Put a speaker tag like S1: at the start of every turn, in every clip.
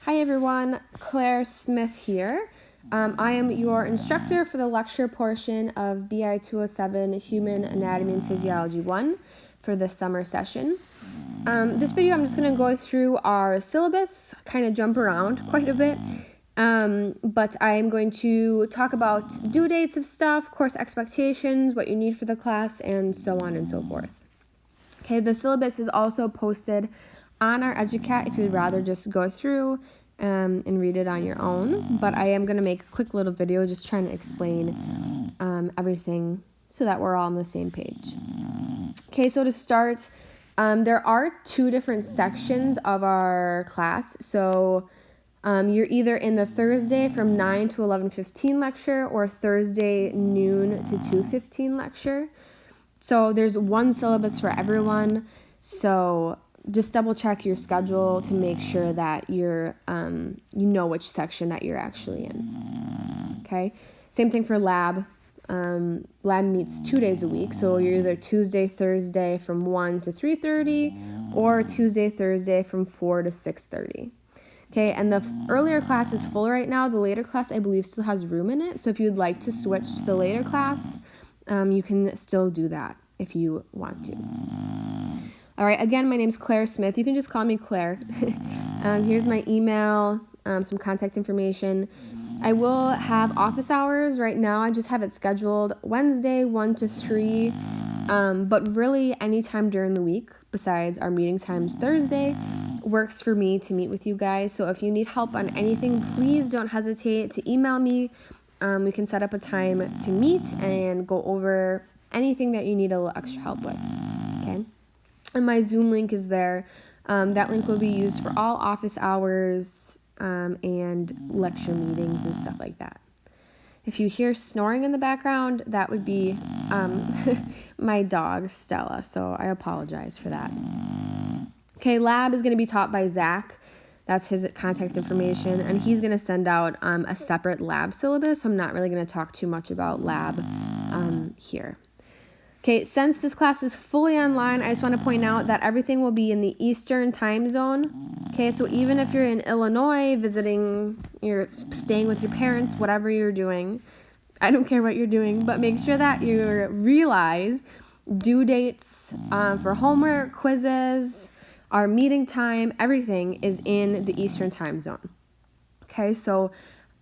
S1: Hi everyone, Claire Smith here. I am your instructor for the lecture portion of BI207 Human Anatomy and Physiology 1 for this summer session. This video I'm just going to go through our syllabus, kind of jump around quite a bit, but I am going to talk about due dates of stuff, course expectations, what you need for the class, and so on and so forth. Okay, the syllabus is also posted on our EduCat if you'd rather just go through and read it on your own, but I am going to make a quick little video just trying to explain everything so that we're all on the same page. Okay, so to start, there are two different sections of our class. So you're either in the Thursday from 9 to 11:15 lecture or Thursday noon to 2:15 lecture. So there's one syllabus for everyone. So just double check your schedule to make sure that you're, you know which section that you're actually in. Okay. Same thing for lab. Lab meets 2 days a week. So you're either Tuesday, Thursday from 1 to 3:30 or Tuesday, Thursday from 4 to 6:30. Okay. And the earlier class is full right now. The later class, I believe, still has room in it. So if you'd like to switch to the later class, you can still do that if you want to. All right, again, my name's Claire Smith. You can just call me Claire. Here's my email, some contact information. I will have office hours right now. I just have it scheduled Wednesday, 1 to 3, but really anytime during the week besides our meeting times Thursday works for me to meet with you guys. So if you need help on anything, please don't hesitate to email me. We can set up a time to meet and go over anything that you need a little extra help with, okay? And my Zoom link is there. That link will be used for all office hours and lecture meetings and stuff like that. If you hear snoring in the background, that would be my dog, Stella, so I apologize for that. Okay, lab is going to be taught by Zach. That's his contact information, and he's going to send out a separate lab syllabus, so I'm not really going to talk too much about lab here. Okay, since this class is fully online, I just want to point out that everything will be in the Eastern time zone. Okay, so even if you're in Illinois visiting, you're staying with your parents, whatever you're doing, I don't care what you're doing, but make sure that you realize due dates for homework, quizzes, our meeting time, everything is in the Eastern time zone. Okay, so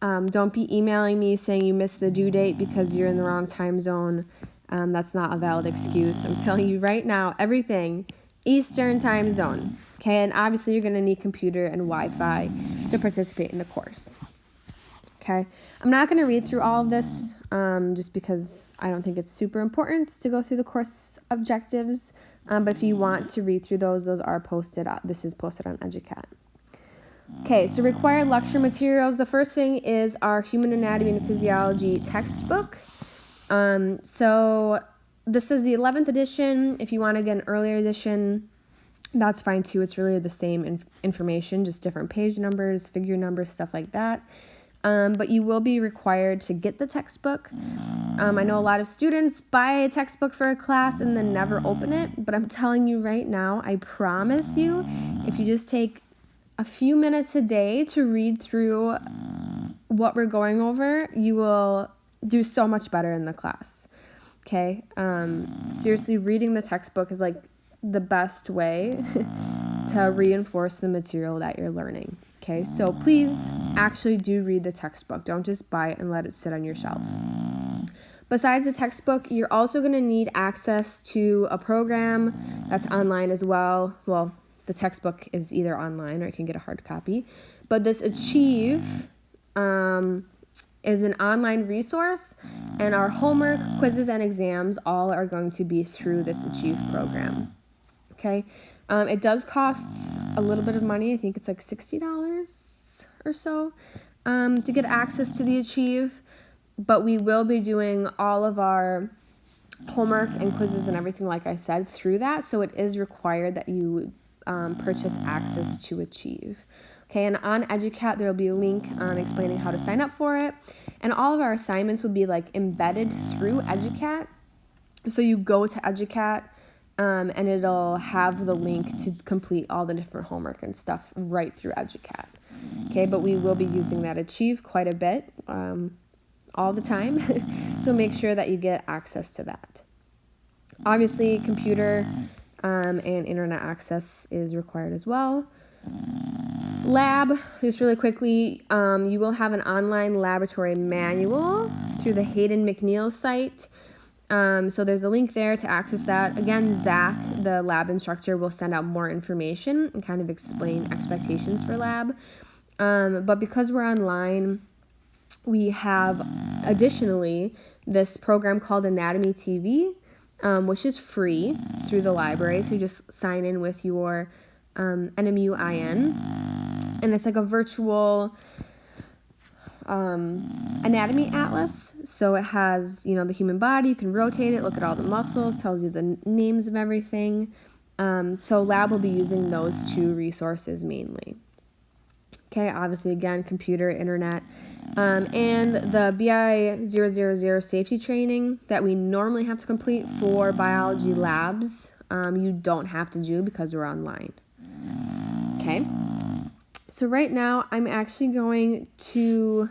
S1: don't be emailing me saying you missed the due date because you're in the wrong time zone. That's not a valid excuse. I'm telling you right now, everything Eastern time zone. Okay, and obviously you're going to need computer and Wi-Fi to participate in the course. Okay, I'm not going to read through all of this just because I don't think it's super important to go through the course objectives. But if you want to read through those are posted. This is posted on EduCat. Okay, so required lecture materials. The first thing is our Human Anatomy and Physiology textbook. So this is the 11th edition. If you want to get an earlier edition, that's fine too. It's really the same information, just different page numbers, figure numbers, stuff like that. But you will be required to get the textbook. I know a lot of students buy a textbook for a class and then never open it, but I'm telling you right now, I promise you, if you just take a few minutes a day to read through what we're going over, you will do so much better in the class. Okay, seriously, reading the textbook is like the best way to reinforce the material that you're learning. Okay, so please actually do read the textbook. Don't just buy it and let it sit on your shelf. Besides the textbook, you're also going to need access to a program that's online as well. Well, the textbook is either online or you can get a hard copy. But this Achieve is an online resource, and our homework, quizzes, and exams all are going to be through this Achieve program. Okay, it does cost a little bit of money. I think it's like $60 or so to get access to the Achieve, but we will be doing all of our homework and quizzes and everything, like I said, through that, so it is required that you purchase access to Achieve. Okay, and on EduCat, there will be a link explaining how to sign up for it. And all of our assignments will be like embedded through EduCat. So you go to EduCat and it'll have the link to complete all the different homework and stuff right through EduCat. Okay, but we will be using that achieve quite a bit all the time. So make sure that you get access to that. Obviously, computer and internet access is required as well. Lab, just really quickly, you will have an online laboratory manual through the Hayden McNeil site. So there's a link there to access that. Again, Zach, the lab instructor, will send out more information and kind of explain expectations for lab. But because we're online, we have additionally this program called Anatomy TV, which is free through the library. So you just sign in with your NMUIN, and it's like a virtual anatomy atlas. So it has, the human body. You can rotate it, look at all the muscles, tells you the names of everything. So lab will be using those two resources mainly. Okay, obviously, again, computer, internet, and the BI207 safety training that we normally have to complete for biology labs, you don't have to do because we're online. Okay, so right now I'm actually going to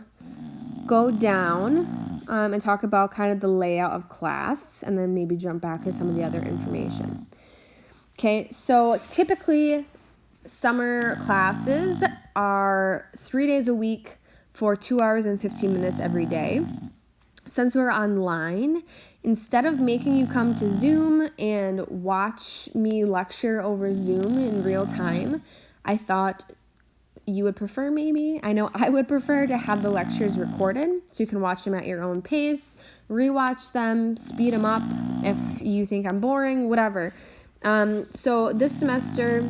S1: go down and talk about kind of the layout of class, and then maybe jump back to some of the other information. Okay, so typically summer classes are 3 days a week for 2 hours and 15 minutes every day. Since we're online, instead of making you come to Zoom and watch me lecture over Zoom in real time, I thought you would prefer I know I would prefer to have the lectures recorded so you can watch them at your own pace, rewatch them, speed them up if you think I'm boring, whatever. So this semester,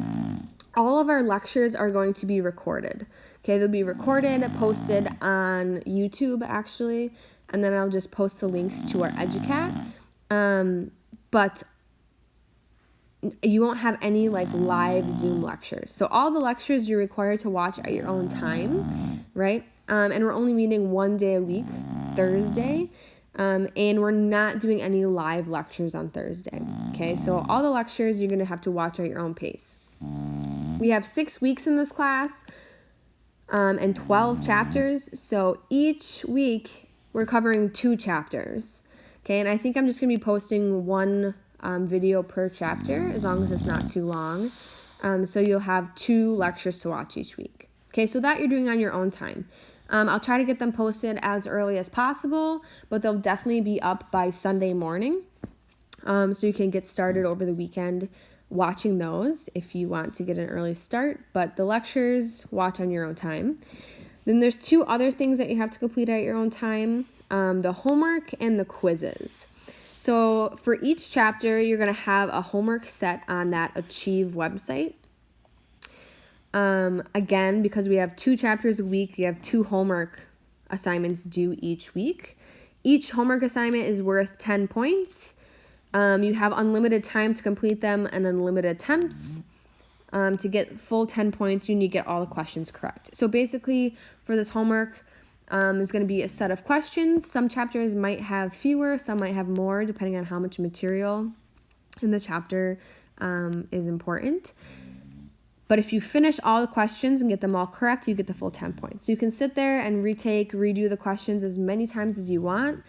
S1: all of our lectures are going to be recorded. Okay, they'll be recorded, posted on YouTube actually, and then I'll just post the links to our EduCat. But you won't have any live Zoom lectures. So all the lectures you're required to watch at your own time, right? And we're only meeting 1 day a week, Thursday. And we're not doing any live lectures on Thursday. Okay, so all the lectures you're gonna have to watch at your own pace. We have 6 weeks in this class and 12 chapters. So each week we're covering 2 chapters. Okay, and I think I'm just going to be posting one video per chapter as long as it's not too long. So you'll have 2 lectures to watch each week. Okay, so that you're doing on your own time. I'll try to get them posted as early as possible, but they'll definitely be up by Sunday morning. So you can get started over the weekend watching those if you want to get an early start, but the lectures, watch on your own time. Then there's 2 other things that you have to complete at your own time, the homework and the quizzes. So for each chapter, you're going to have a homework set on that Achieve website. Again, because we have 2 chapters a week, you have 2 homework assignments due each week. Each homework assignment is worth 10 points. You have unlimited time to complete them and unlimited attempts. To get full 10 points, you need to get all the questions correct. So basically, for this homework, there's going to be a set of questions. Some chapters might have fewer, some might have more, depending on how much material in the chapter is important. But if you finish all the questions and get them all correct, you get the full 10 points. So you can sit there and redo the questions as many times as you want.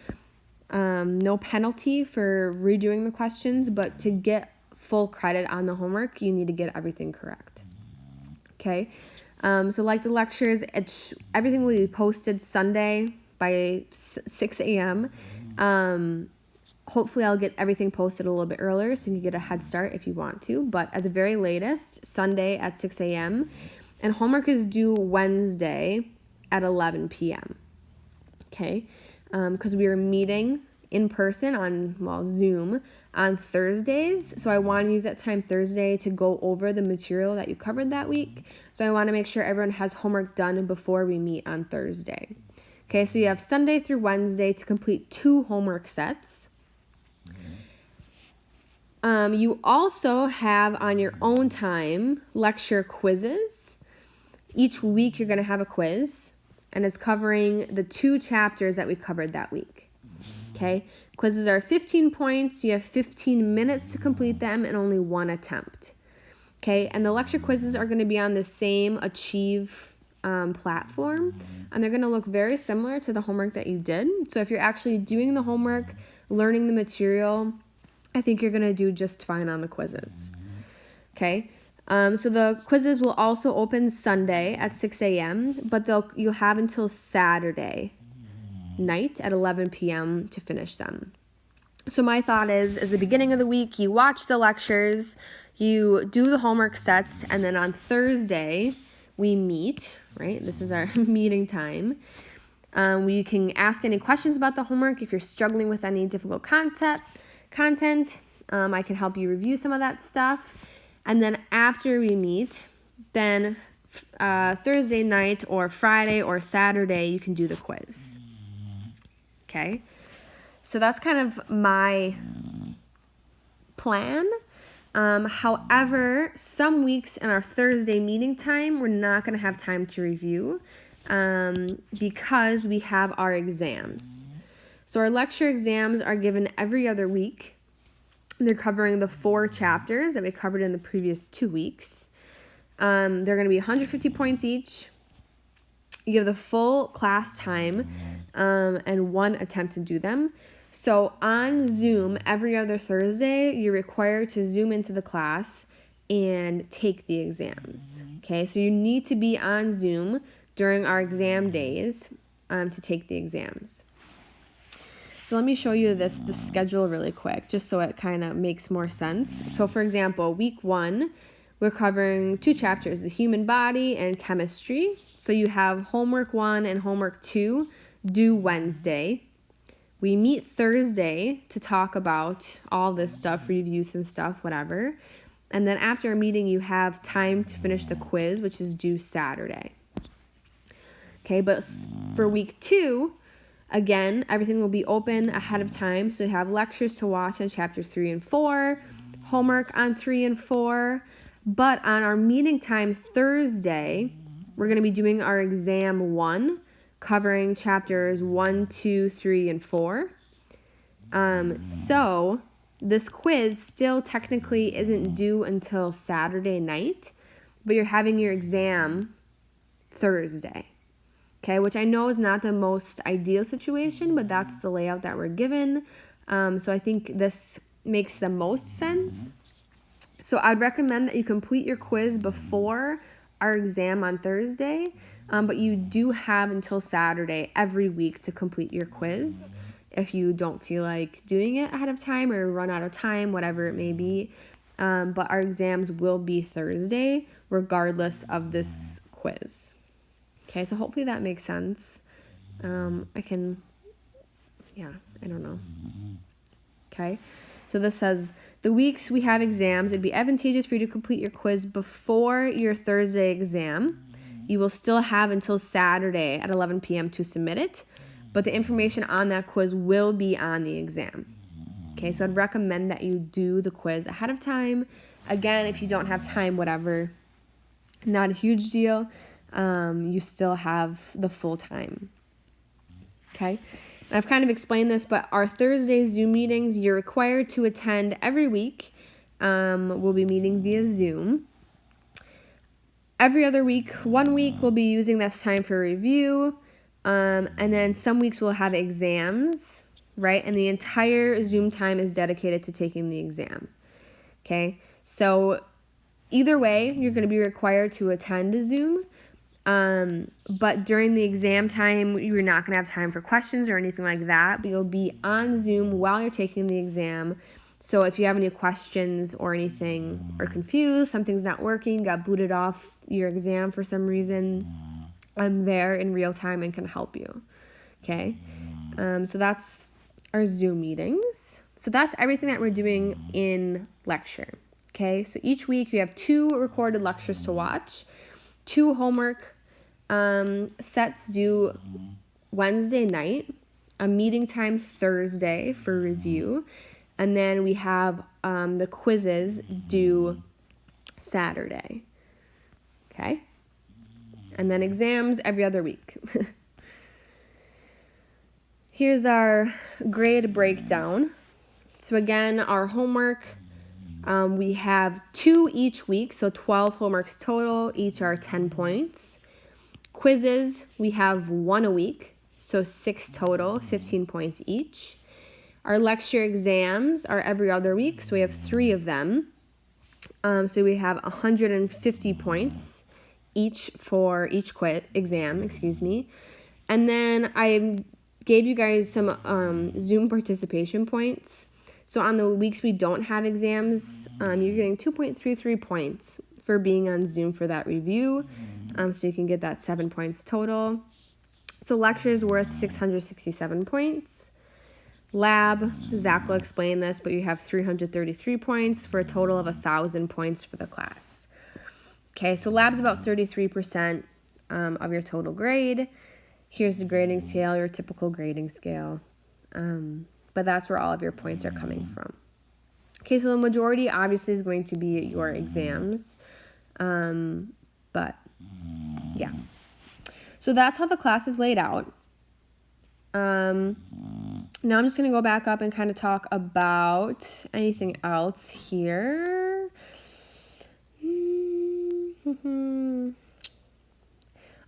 S1: No penalty for redoing the questions, but to get full credit on the homework, you need to get everything correct. Okay, so like the lectures, everything will be posted Sunday by 6 a.m. Hopefully I'll get everything posted a little bit earlier so you can get a head start if you want to, but at the very latest, Sunday at 6 a.m. And homework is due Wednesday at 11 p.m. Okay, because we are meeting in person on Zoom on Thursdays. So I want to use that time Thursday to go over the material that you covered that week. So I want to make sure everyone has homework done before we meet on Thursday. Okay, so you have Sunday through Wednesday to complete 2 homework sets. You also have on your own time lecture quizzes. Each week you're going to have a quiz, and it's covering the 2 chapters that we covered that week. Okay, quizzes are 15 points. You have 15 minutes to complete them and only 1 attempt. Okay, and the lecture quizzes are going to be on the same Achieve platform, and they're going to look very similar to the homework that you did. So if you're actually doing the homework, learning the material, I think you're going to do just fine on the quizzes. Okay. So the quizzes will also open Sunday at 6 a.m., but you'll have until Saturday night at 11 p.m. to finish them. So my thought is the beginning of the week, you watch the lectures, you do the homework sets, and then on Thursday, we meet, right? This is our meeting time. We can ask any questions about the homework. If you're struggling with any difficult content, I can help you review some of that stuff. And then after we meet, then Thursday night or Friday or Saturday, you can do the quiz. Okay? So that's kind of my plan. However, some weeks in our Thursday meeting time, we're not going to have time to review because we have our exams. So our lecture exams are given every other week. They're covering the 4 chapters that we covered in the previous 2 weeks. They're going to be 150 points each. You have the full class time and 1 attempt to do them. So on Zoom, every other Thursday, you're required to Zoom into the class and take the exams. Okay, so you need to be on Zoom during our exam days to take the exams. So let me show you the schedule really quick, just so it kind of makes more sense. So for example, week 1, we're covering 2 chapters, the human body and chemistry. So you have homework 1 and homework 2 due Wednesday. We meet Thursday to talk about all this stuff, review some stuff, whatever. And then after a meeting, you have time to finish the quiz, which is due Saturday. Okay, but for week 2, again, everything will be open ahead of time. So you have lectures to watch on chapter 3 and 4, homework on 3 and 4. But on our meeting time Thursday, we're going to be doing our exam 1, covering chapters 1, 2, 3, and 4. So this quiz still technically isn't due until Saturday night, but you're having your exam Thursday. Okay, which I know is not the most ideal situation, but that's the layout that we're given. So I think this makes the most sense. So I'd recommend that you complete your quiz before our exam on Thursday, but you do have until Saturday every week to complete your quiz if you don't feel like doing it ahead of time or run out of time, whatever it may be. But our exams will be Thursday regardless of this quiz. Okay, so hopefully that makes sense. I don't know. Okay, so this says, the weeks we have exams, it'd be advantageous for you to complete your quiz before your Thursday exam. You will still have until Saturday at 11 p.m. to submit it, but the information on that quiz will be on the exam. Okay, so I'd recommend that you do the quiz ahead of time. Again, if you don't have time, whatever, not a huge deal. You still have the full time. Okay, I've kind of explained this, but our Thursday Zoom meetings, you're required to attend every week. We'll be meeting via Zoom. Every other week, 1 week, we'll be using this time for review. And then some weeks we'll have exams, right? And the entire Zoom time is dedicated to taking the exam. Okay, so either way, you're going to be required to attend Zoom. But during the exam time, you're not going to have time for questions or anything like that, but you'll be on Zoom while you're taking the exam. So if you have any questions or anything, or confused, something's not working, got booted off your exam for some reason, I'm there in real time and can help you. Okay. So that's our Zoom meetings. So that's everything that we're doing in lecture. Okay. So each week you have 2 recorded lectures to watch, 2 homework sets due Wednesday night, a meeting time Thursday for review, and then we have the quizzes due Saturday. Okay? And then exams every other week. Here's our grade breakdown. So again, our homework, we have 2 each week, so 12 homeworks total, each are 10 points. Quizzes, we have 1 a week, so 6 total, 15 points each. Our lecture exams are every other week, so we have 3 of them. So we have 150 points each for each exam. And then I gave you guys some Zoom participation points. So on the weeks we don't have exams, you're getting 2.33 points for being on Zoom for that review. So you can get that 7 points total. So lecture is worth 667 points. Lab, Zach will explain this, but you have 333 points for a total of 1,000 points for the class. Okay, so lab's about 33% of your total grade. Here's the grading scale, your typical grading scale. But that's where all of your points are coming from. Okay, so the majority obviously is going to be your exams. But yeah. So that's how the class is laid out. Now I'm just going to go back up and kind of talk about anything else here.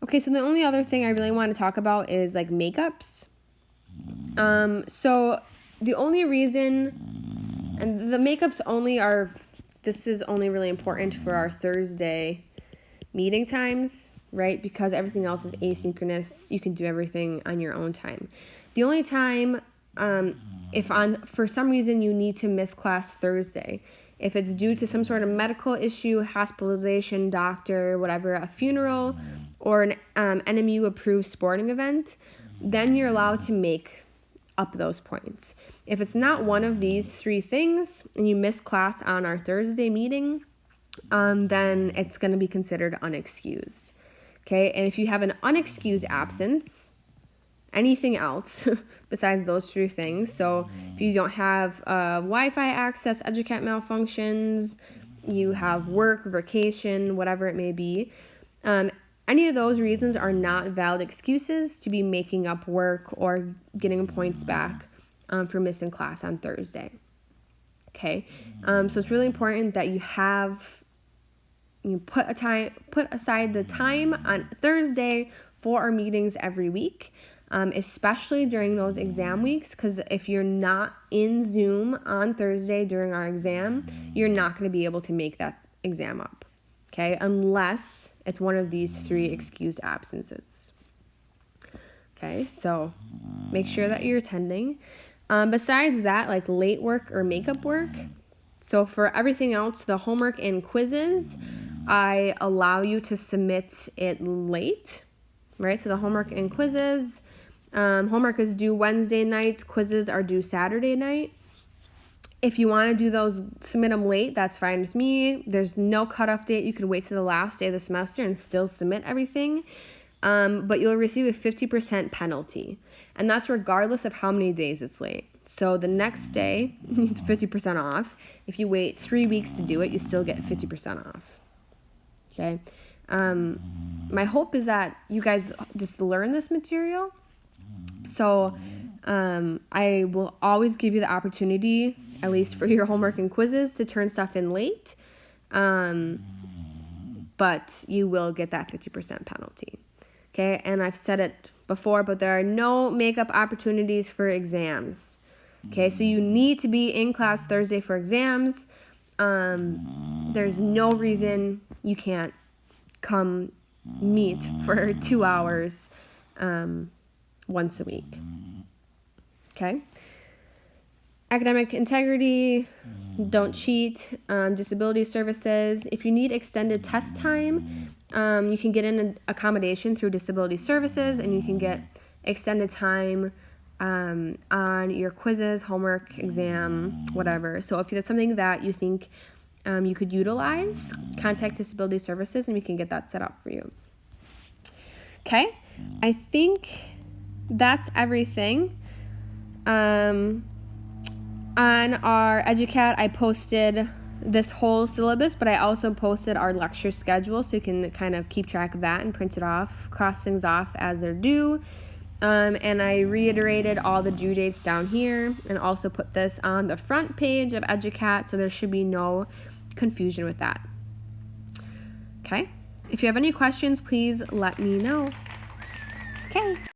S1: Okay, so the only other thing I really want to talk about is like makeups. So the only reason, and the makeups only are, this is only really important for our Thursday meeting times, right? Because everything else is asynchronous. You can do everything on your own time. The only time, if for some reason you need to miss class Thursday, if it's due to some sort of medical issue, hospitalization, doctor, whatever, a funeral, or an NMU-approved sporting event, then you're allowed to make up those points. If it's not one of these 3 things and you miss class on our Thursday meeting, then it's going to be considered unexcused. Okay, and if you have an unexcused absence, anything else besides those 3 things, so if you don't have Wi-Fi access, EduCat malfunctions, you have work, vacation, whatever it may be, any of those reasons are not valid excuses to be making up work or getting points back for missing class on Thursday. Okay, so it's really important that you put aside the time on Thursday for our meetings every week, especially during those exam weeks, because if you're not in Zoom on Thursday during our exam, you're not going to be able to make that exam up, okay, unless it's one of these 3 excused absences. Okay, so make sure that you're attending. Besides that, like late work or makeup work, so for everything else, the homework and quizzes, I allow you to submit it late, right? So the homework and quizzes, homework is due Wednesday nights, quizzes are due Saturday night. If you want to do those, submit them late, that's fine with me. There's no cutoff date. You could wait to the last day of the semester and still submit everything. But you'll receive a 50% penalty. And that's regardless of how many days it's late. So the next day, it's 50% off. If you wait 3 weeks to do it, you still get 50% off. Okay? My hope is that you guys just learn this material. So I will always give you the opportunity, at least for your homework and quizzes, to turn stuff in late. But you will get that 50% penalty. Okay? And I've said it before, but there are no makeup opportunities for exams. Okay? So you need to be in class Thursday for exams. There's no reason you can't come meet for 2 hours once a week. Okay? Academic integrity, don't cheat, disability services. If you need extended test time, you can get an accommodation through disability services, and you can get extended time on your quizzes, homework, exam, whatever. So if that's something that you think you could utilize, contact disability services and we can get that set up for you. Okay, I think that's everything. On our EduCat, I posted this whole syllabus, but I also posted our lecture schedule so you can kind of keep track of that and print it off, cross things off as they're due. And I reiterated all the due dates down here and also put this on the front page of EduCat, so there should be no confusion with that. Okay? If you have any questions, please let me know.
S2: Okay.